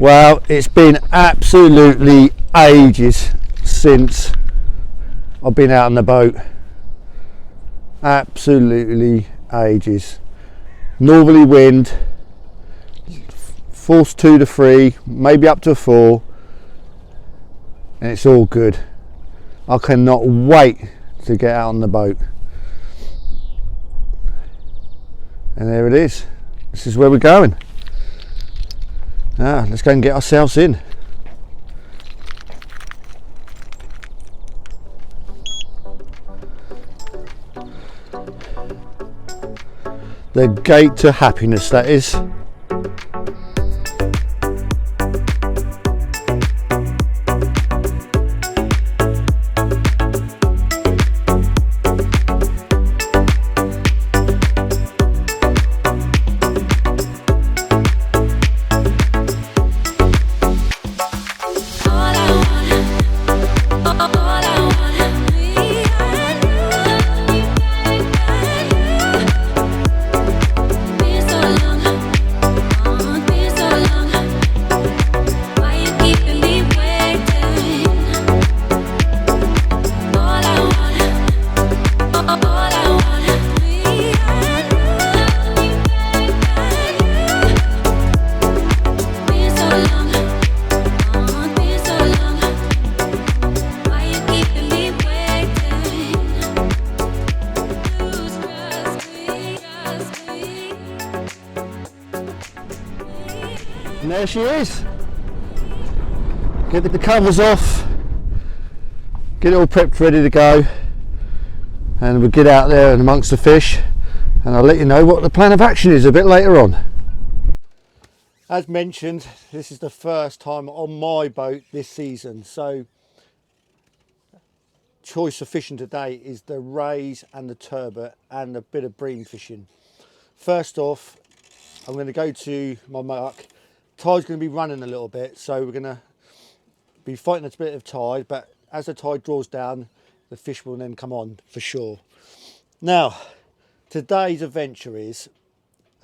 Well, it's been absolutely ages since I've been out on the boat. Absolutely ages. Northerly wind, force 2 to 3, maybe up to 4, and it's all good. I cannot wait to get out on the boat. And there it is. This is where we're going. Now, let's go and get ourselves in. The gate to happiness, that is. And there she is. Get the covers off, get it all prepped, ready to go, and we'll get out there and amongst the fish, and I'll let you know what the plan of action is a bit later on. As mentioned, this is the first time on my boat this season, so choice of fishing today is the rays and the turbot and a bit of bream fishing. First off, I'm going to go to my muck. Tide's going to be running a little bit, so we're going to be fighting a bit of tide, but as the tide draws down, the fish will then come on for sure. Now, today's adventure is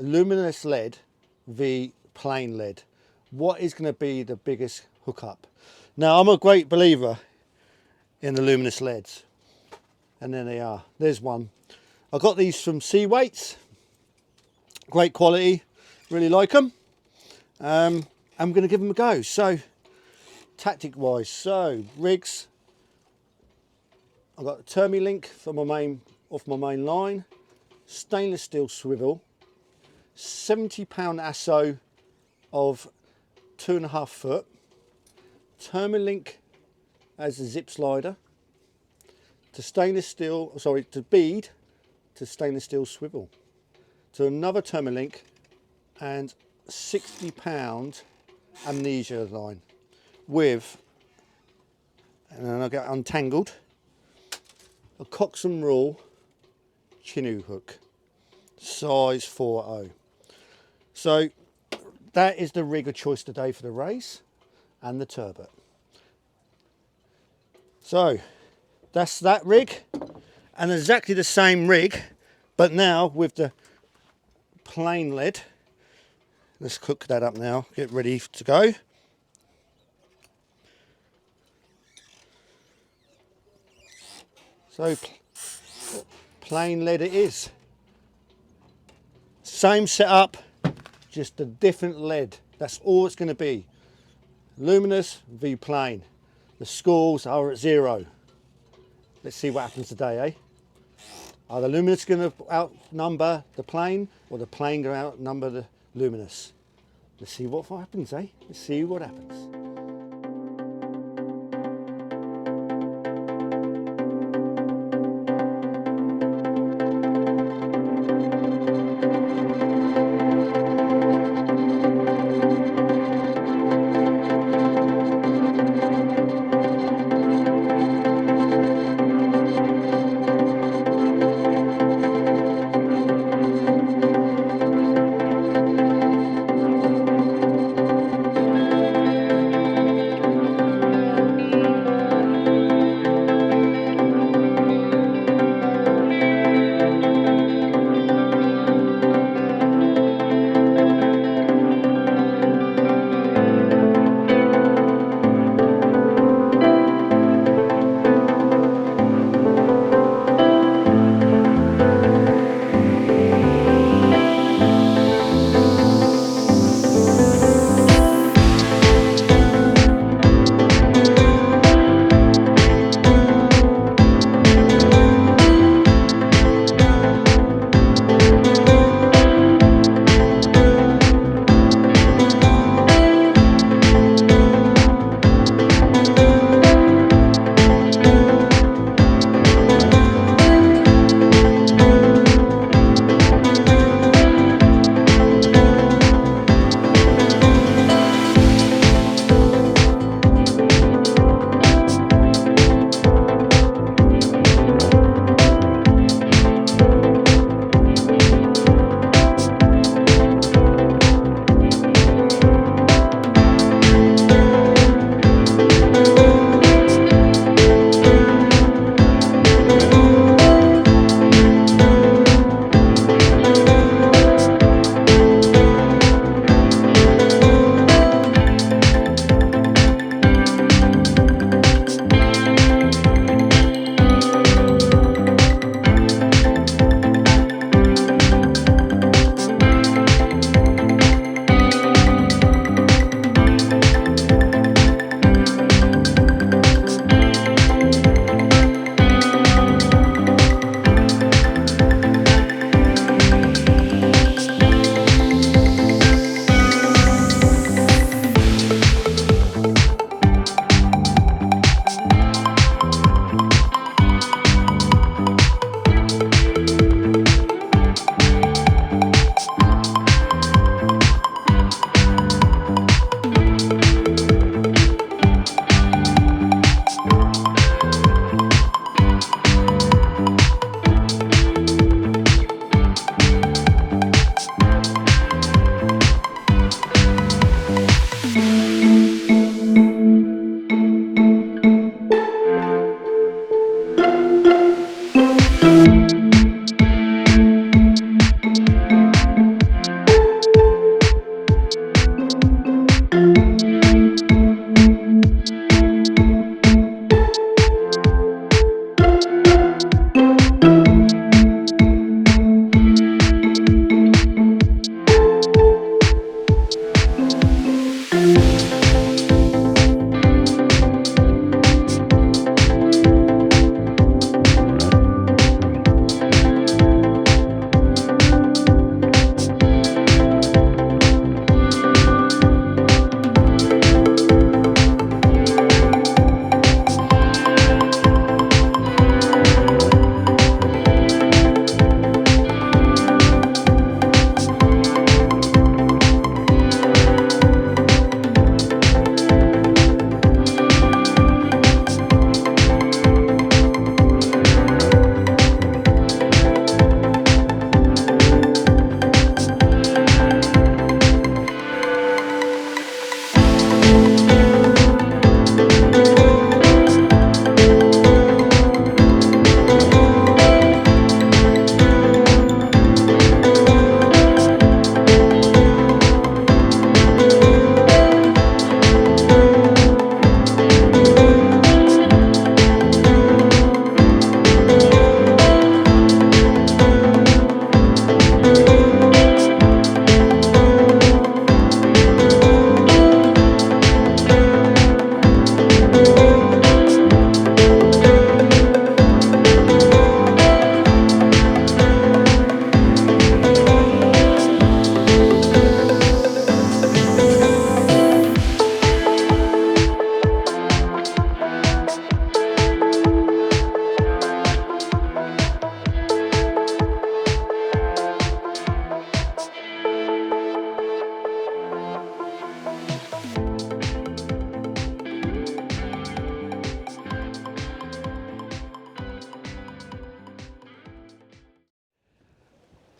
luminous lead v plain lead. What is going to be the biggest hookup? Now, I'm a great believer in the luminous leads, and there they are. There's one. I got these from Cweights. Great quality, really like them. I'm going to give them a go. So, tactic wise, so rigs, I've got a Termi link for off my main line, stainless steel swivel, 70-pound asso of 2.5 foot, Termi link as a zip slider, to bead to stainless steel swivel, to another Termi link, and 60-pound amnesia line with, and then I get untangled, a Cox and Rule chinu hook, size 4.0. So that is the rig of choice today for the race and the turbot. So that's that rig, and exactly the same rig, but now with the plain lead. Let's cook that up now, get ready to go. So plain lead it is. Same setup, just a different lead. That's all it's going to be. Luminous v plain. The scores are at 0. Let's see what happens today, eh? Are the luminous going to outnumber the plain, or the plain going to outnumber the luminous? Let's see what happens, eh? Let's see what happens.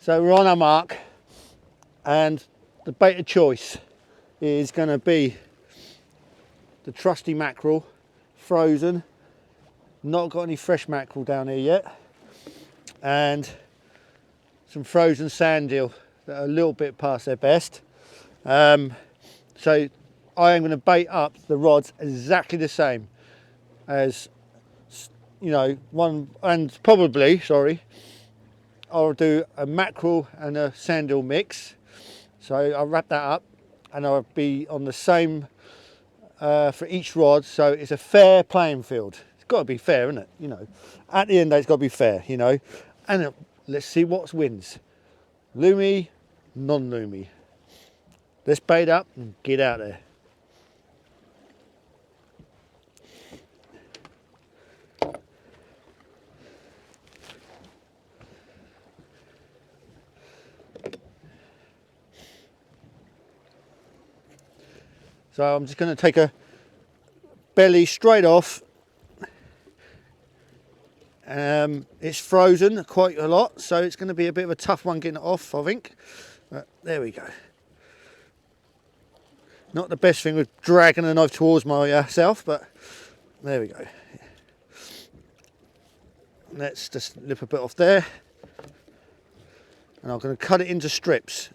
So we're on our mark, and the bait of choice is going to be the trusty mackerel, frozen. Not got any fresh mackerel down here yet, and some frozen sand eel that are a little bit past their best. So I am going to bait up the rods exactly the same as, you know, one, and probably, sorry, I'll do a mackerel and a sand eel mix. So I'll wrap that up, and I'll be on the same for each rod, so it's a fair playing field. It's got to be fair, isn't it? You know, at the end of the day, it's got to be fair, you know. And let's see what wins. Lumi, non-lumi. Let's bait up and get out there. So I'm just going to take a belly straight off. It's frozen quite a lot, so it's going to be a bit of a tough one getting it off, I think. But there we go. Not the best thing with dragging the knife towards myself, but there we go. Let's just lip a bit off there, and I'm going to cut it into strips.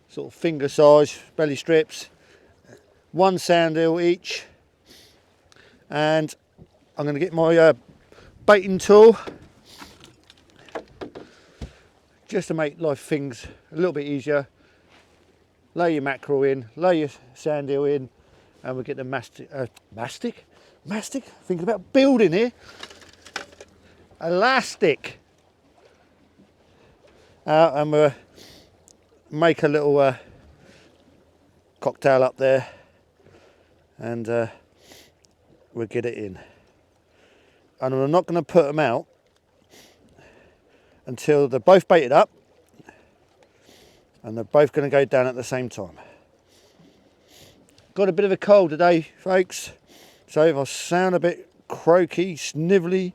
Sort of finger size belly strips, one sand eel each, and I'm going to get my baiting tool just to make life things a little bit easier. Lay your mackerel in, lay your sand eel in, and we'll get the mastic, thinking about building here, elastic out, and we'll make a little cocktail up there, and we'll get it in. And we're not going to put them out until they're both baited up, and they're both going to go down at the same time. Got a bit of a cold today, folks, so if I sound a bit croaky, snivelly,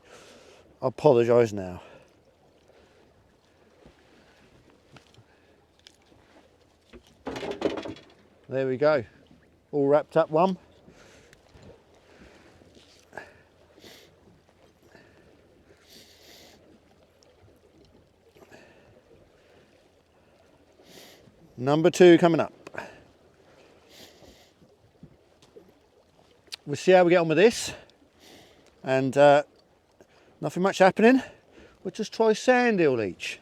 I apologise now. There we go, all wrapped up one. Number 2 coming up. We'll see how we get on with this, and nothing much happening. We'll just try sand eel each.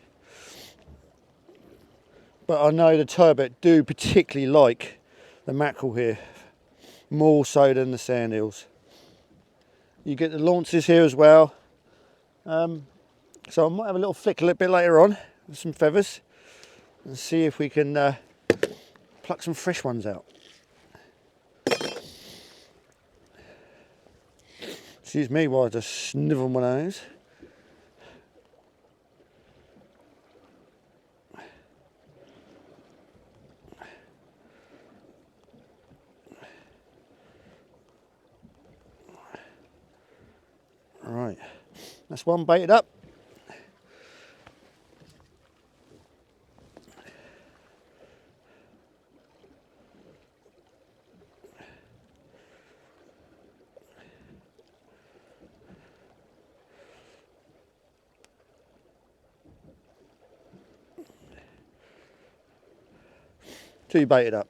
But I know the turbot do particularly like the mackerel here, more so than the sand eels. You get the launces here as well. So I might have a little flick a little bit later on with some feathers and see if we can pluck some fresh ones out. Excuse me while I just snivel my nose. Right, that's one baited up. Two baited up.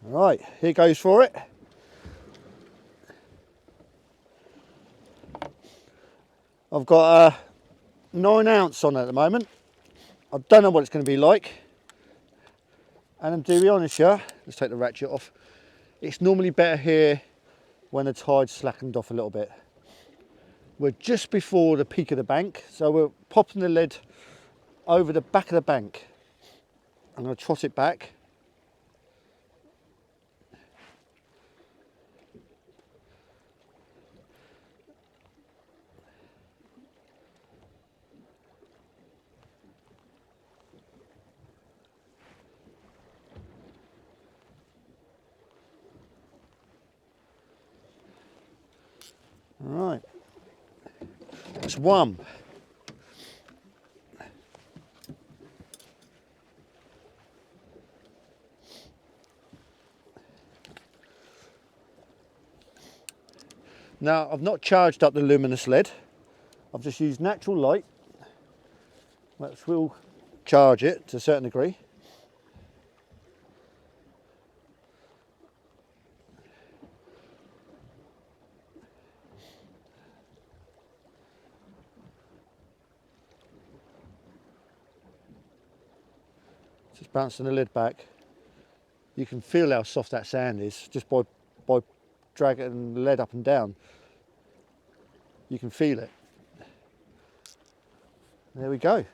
Right, here goes for it. I've got a 9 ounce on at the moment. I don't know what it's going to be like. And to be honest here, let's take the ratchet off. It's normally better here when the tide's slackened off a little bit. We're just before the peak of the bank, so we're popping the lead over the back of the bank. I'm going to trot it back. Right, that's one. Now, I've not charged up the luminous lead. I've just used natural light, which will charge it to a certain degree. Just bouncing the lid back. You can feel how soft that sand is just by dragging the lead up and down. You can feel it. There we go.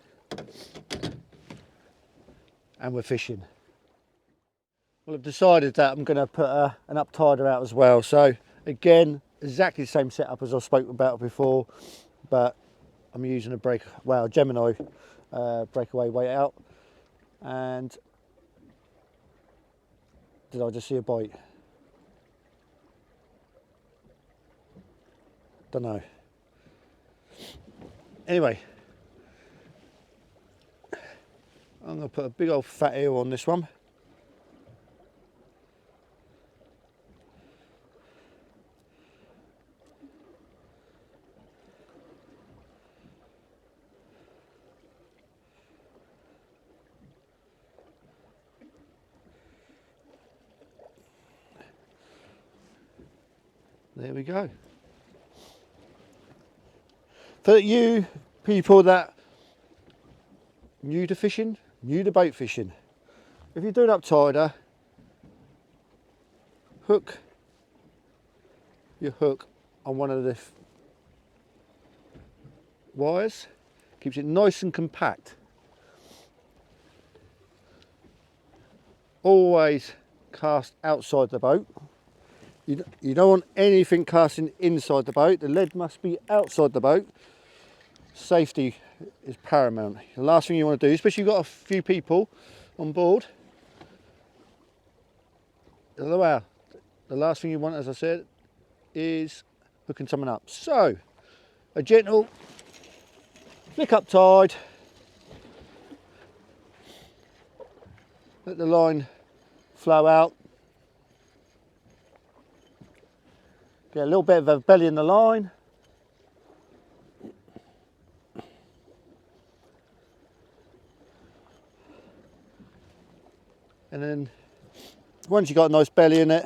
And we're fishing. Well, I've decided that I'm going to put an uptider out as well. So again, exactly the same setup as I spoke about before, but I'm using a Gemini breakaway weight out. And did I just see a bite? Don't know. Anyway, I'm going to put a big old fat eel on this one. There we go. For you people that new to fishing, new to bait fishing, if you're doing uptider, hook your hook on one of the wires, keeps it nice and compact. Always cast outside the boat. You don't want anything casting inside the boat. The lead must be outside the boat. Safety is paramount. The last thing you want to do, especially if you've got a few people on board, the last thing you want, as I said, is hooking someone up. So a gentle flick up tide, let the line flow out, get a little bit of a belly in the line, and then once you've got a nice belly in it,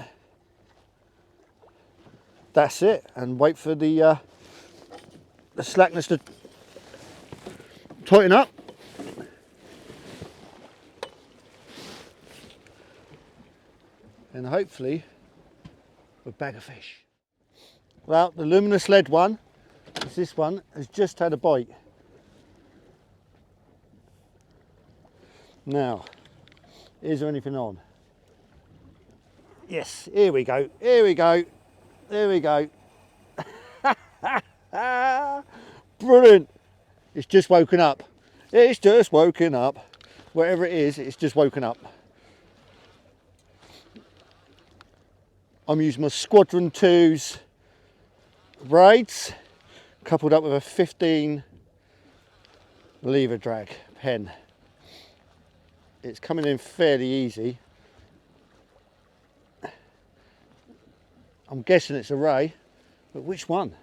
that's it, and wait for the slackness to tighten up. And hopefully a bag of fish. Well, the luminous lead one, this one, has just had a bite. Now, is there anything on? Yes, here we go, here we go, there we go. Brilliant. It's just woken up. It's just woken up. Whatever it is, it's just woken up. I'm using my Squadron 2's braids, coupled up with a 15 lever drag pen. It's coming in fairly easy. I'm guessing it's a ray, but which one?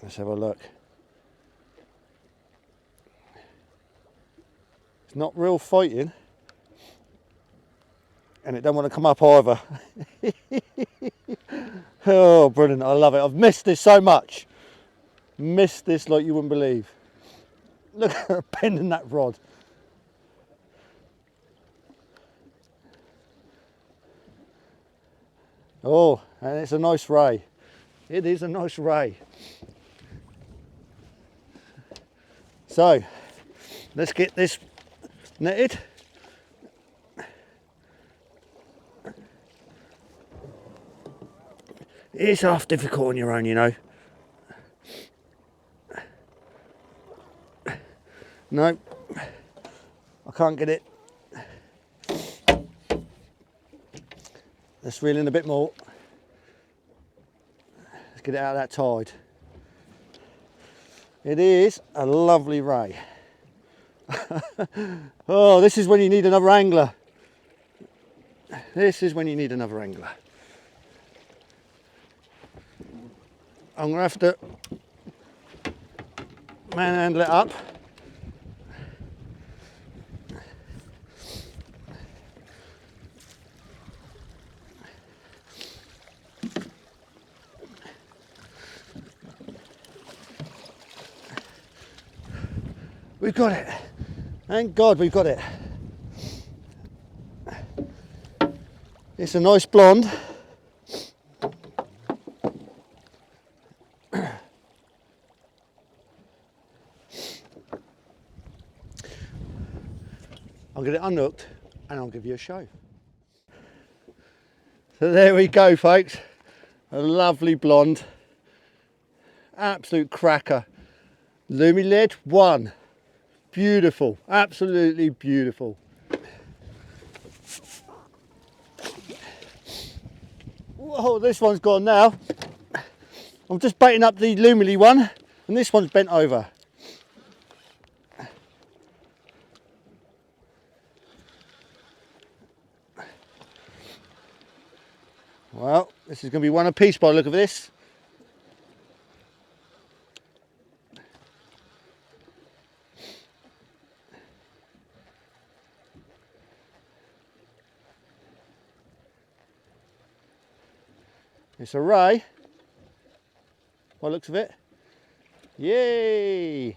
Let's have a look. It's not real fighting, and it don't want to come up either. Oh, brilliant, I love it. I've missed this so much. Missed this like you wouldn't believe. Look at her bending that rod. Oh, and it's a nice ray. It is a nice ray. So, let's get this netted. It's half difficult on your own, you know. No, I can't get it. Let's reel in a bit more. Let's get it out of that tide. It is a lovely ray. Oh, this is when you need another angler. This is when you need another angler. I'm going to have to manhandle it up. We've got it. Thank God we've got it. It's a nice blonde. I'll get it unhooked and I'll give you a show. So there we go, folks. A lovely blonde. Absolute cracker. Lumi lead 1. Beautiful, absolutely beautiful. Whoa, this one's gone now. I'm just baiting up the lumily one and this one's bent over. Well, this is going to be one apiece by the look of this. It's a ray, by the looks of it. Yay!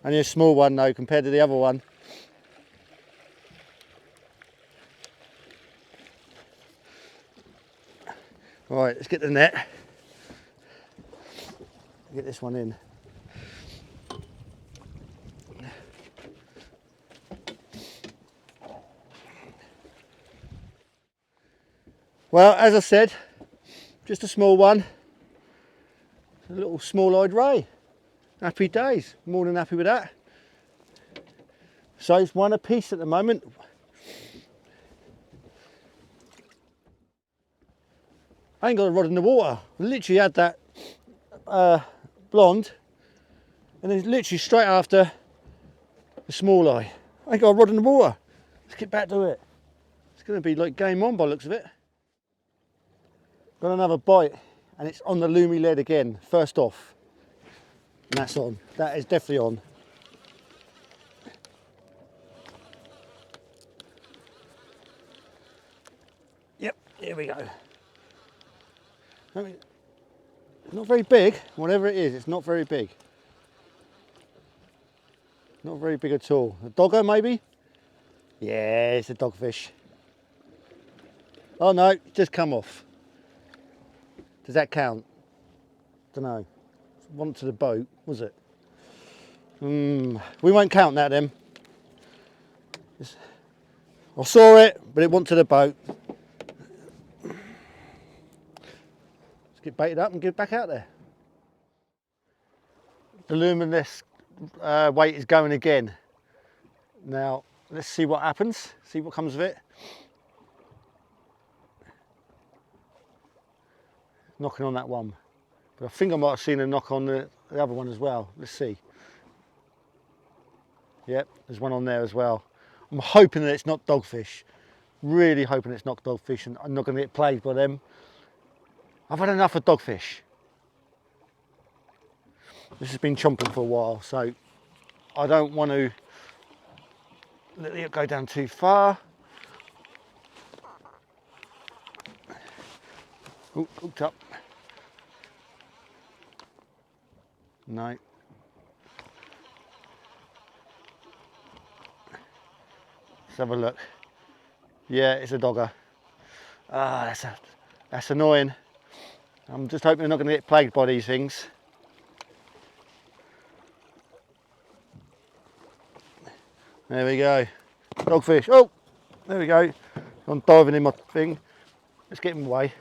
Only a small one though compared to the other one. Right, let's get the net. Get this one in. Well, as I said, just a small one. A little small-eyed ray. Happy days. More than happy with that. So it's one apiece at the moment. I ain't got a rod in the water. I literally had that blonde and then literally straight after the small eye. I ain't got a rod in the water. Let's get back to it. It's going to be like game on by the looks of it. Got another bite and it's on the lumi lead again. First off. And that's on. That is definitely on. Yep, here we go. I mean, not very big, whatever it is, it's not very big. Not very big at all. A dogger maybe? Yeah, it's a dogfish. Oh no, just come off. Does that count? Don't know. One to the boat, was it? We won't count that then. I saw it, but it went to the boat. Get baited up and get back out there. The luminous weight is going again. Now let's see what happens, see what comes of it. Knocking on that one, but I think I might have seen a knock on the other one as well. Let's see. Yep, there's one on there as well. I'm hoping that it's not dogfish. Really hoping it's not dogfish and I'm not going to get plagued by them. I've had enough of dogfish. This has been chomping for a while, so I don't want to let it go down too far. Ooh, hooked up. No. Let's have a look. Yeah, it's a dogger. Ah, that's annoying. I'm just hoping they're not going to get plagued by these things. There we go. Dogfish. Oh, there we go. I'm diving in my thing. Let's get him away.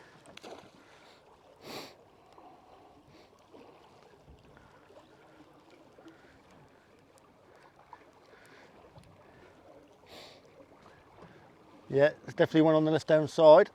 Yeah, there's definitely one on the left hand side.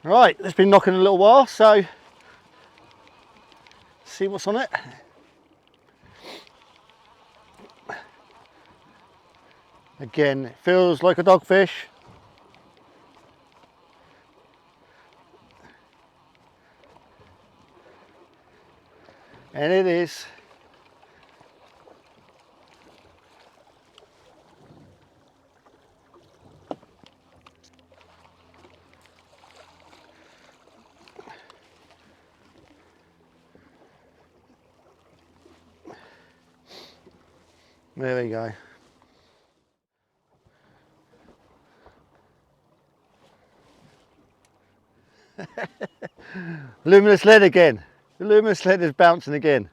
Right, it's been knocking a little while, so see what's on it. Again, it feels like a dogfish. And it is. There we go. Luminous lead again. The luminous lead is bouncing again.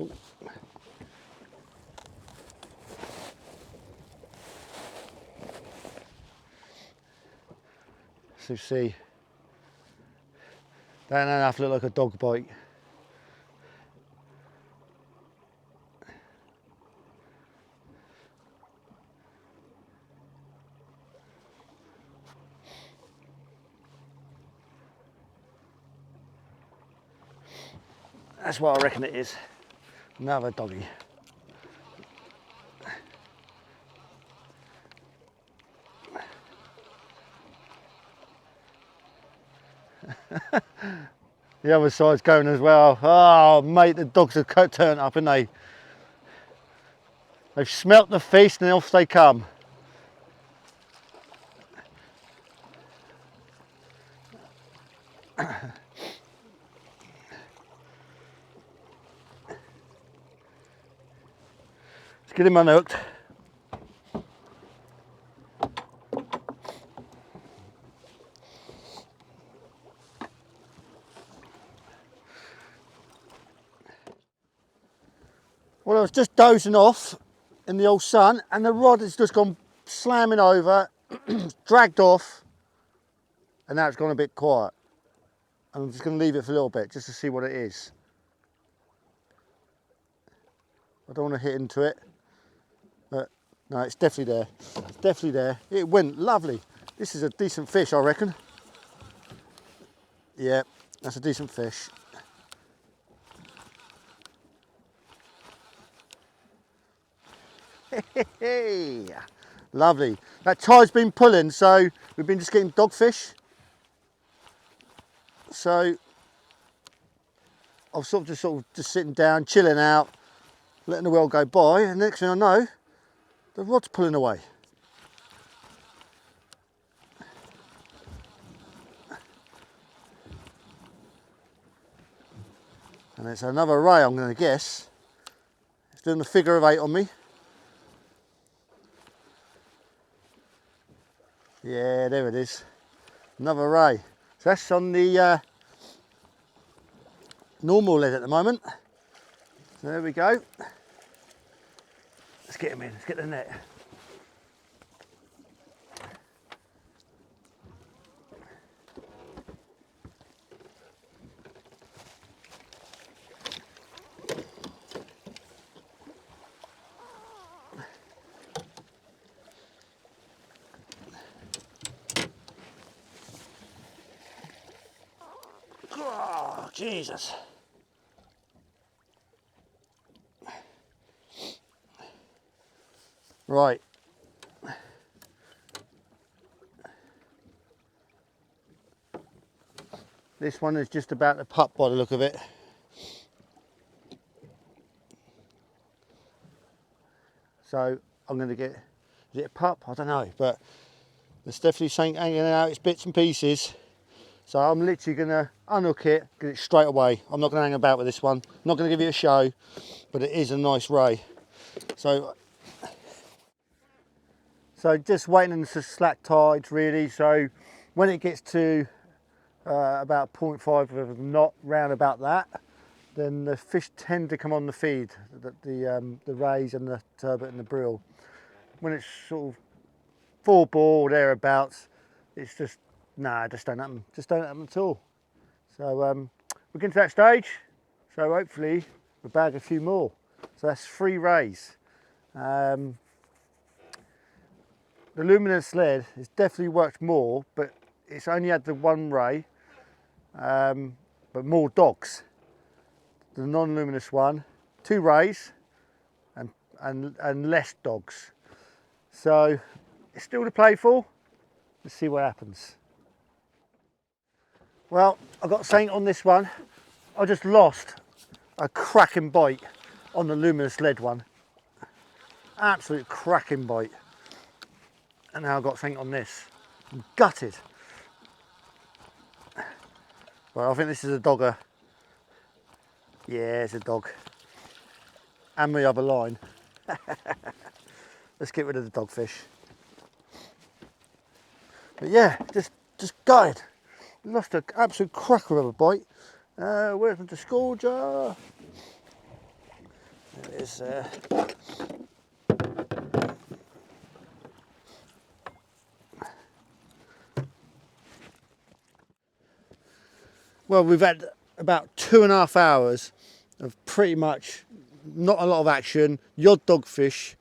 Ooh. So see, that don't have to look like a dog bite. That's what I reckon it is. Another doggy. The other side's going as well. Oh mate, the dogs have turned up, haven't they? They've smelt the feast and off they come. Let's get him unhooked. Well, I was just dozing off in the old sun and the rod has just gone slamming over, dragged off, and now it's gone a bit quiet. I'm just going to leave it for a little bit just to see what it is. I don't want to hit into it, but no, it's definitely there. It's definitely there. It went lovely. This is a decent fish, I reckon. Yeah, that's a decent fish. Hey, lovely. That tide's been pulling, so we've been just getting dogfish. So I was sort of just sitting down, chilling out, letting the world go by, and next thing I know, the rod's pulling away. And it's another ray, I'm going to guess. It's doing the figure of 8 on me. Yeah, there it is. Another ray. So that's on the normal lead at the moment. So there we go. Let's get him in, let's get the net. Oh, Jesus. Right. This one is just about to pup by the look of it. So I'm going to get, is it a pup? I don't know, but there's definitely something hanging out, it's bits and pieces. So I'm literally going to unhook it, get it straight away. I'm not going to hang about with this one. I'm not going to give you a show, but it is a nice ray. So just waiting on the slack tides really. So when it gets to about 0.5 of a knot, round about that, then the fish tend to come on the feed, the rays and the turbot and the brill. When it's sort of full ball thereabouts, it's just, nah, just don't happen. Just don't happen at all. So we're getting to that stage. So hopefully we'll bag a few more. So that's 3 rays. The luminous lead has definitely worked more, but it's only had the one ray, but more dogs. The non-luminous one, 2 rays and less dogs. So it's still to play for. Let's see what happens. Well, I've got something on this one. I just lost a cracking bite on the luminous lead one. Absolute cracking bite. And now I've got something on this. I'm gutted. Well, I think this is a dogger. Yeah, it's a dog. And my other line. Let's get rid of the dogfish. But yeah, just gutted. Lost an absolute cracker of a bite. Where's my disgorger? There it is. Well, we've had about 2.5 hours of pretty much not a lot of action, the odd dogfish,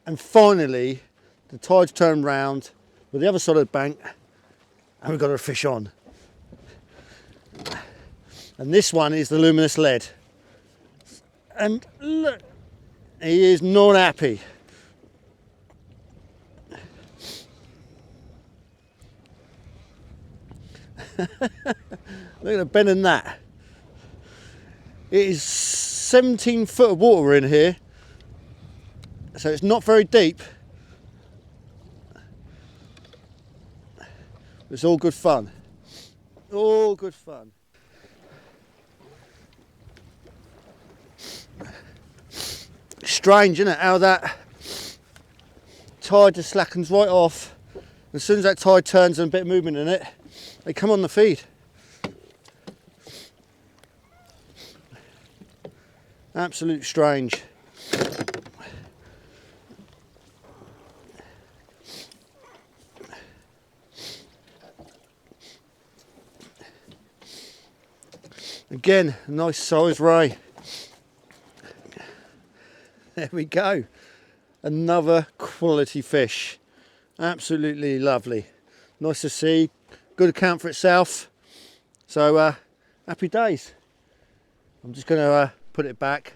and finally the tide's turned round with the other side of the bank and we've got a fish on. And this one is the luminous lead. And look, he is not happy. Look at the bend in that. It is 17 foot of water in here, so it's not very deep. It's all good fun. All good fun. Strange, isn't it, how that tide just slackens right off. As soon as that tide turns and a bit of movement in it, they come on the feed. Absolute strange. Again, a nice size ray. There we go. Another quality fish. Absolutely lovely. Nice to see. Good account for itself. So happy days. I'm just going to put it back.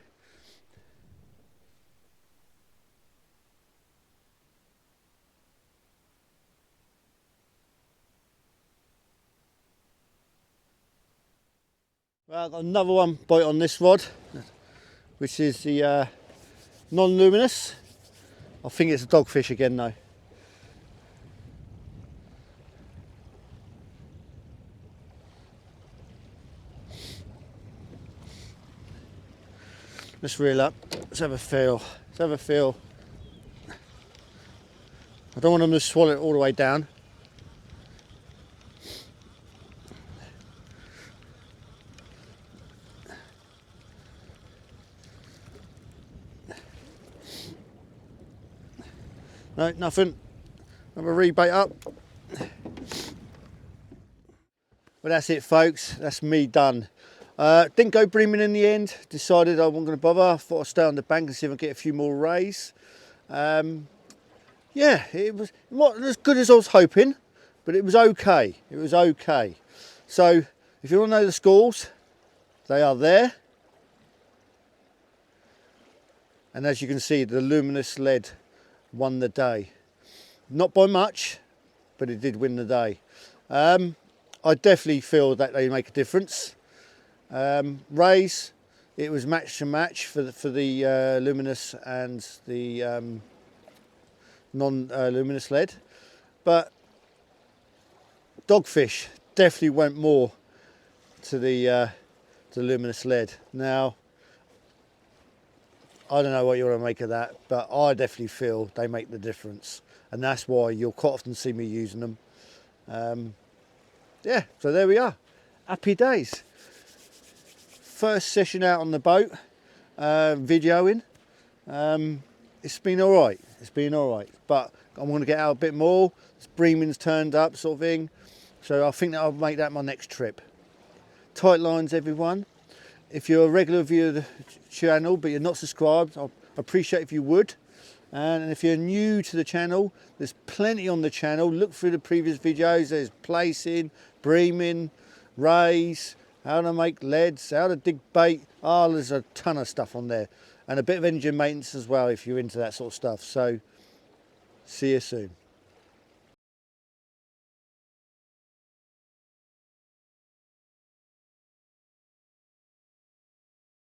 Well, I've got another one bite on this rod, which is the non-luminous. I think it's a dogfish again though. Let's reel up. Let's have a feel. Let's have a feel. I don't want them to swallow it all the way down. No, nothing. Have a rebait up. Well, that's it, folks. That's me done. Didn't go breaming in the end. Decided I wasn't going to bother. I thought I'd stay on the bank and see if I can get a few more rays. Yeah, it was not as good as I was hoping, but it was okay. It was okay. So, if you want to know the scores, they are there. And as you can see, the luminous lead won the day. Not by much, but it did win the day. I definitely feel that they make a difference. Rays, it was match to match for the luminous and the non-luminous lead, but dogfish definitely went more to the luminous lead. Now, I don't know what you want to make of that, but I definitely feel they make the difference, and that's why you'll quite often see me using them. Yeah, so there we are. Happy days. First session out on the boat, videoing. It's been all right. It's been all right, but I'm going to get out a bit more. Breaming's turned up, sort of thing. So I think that I'll make that my next trip. Tight lines, everyone. If you're a regular viewer of the channel but you're not subscribed, I'd appreciate if you would. And if you're new to the channel, there's plenty on the channel. Look through the previous videos. There's placing, breaming, rays, how to make leads, how to dig bait. Oh, there's a ton of stuff on there. And a bit of engine maintenance as well if you're into that sort of stuff. So, see you soon.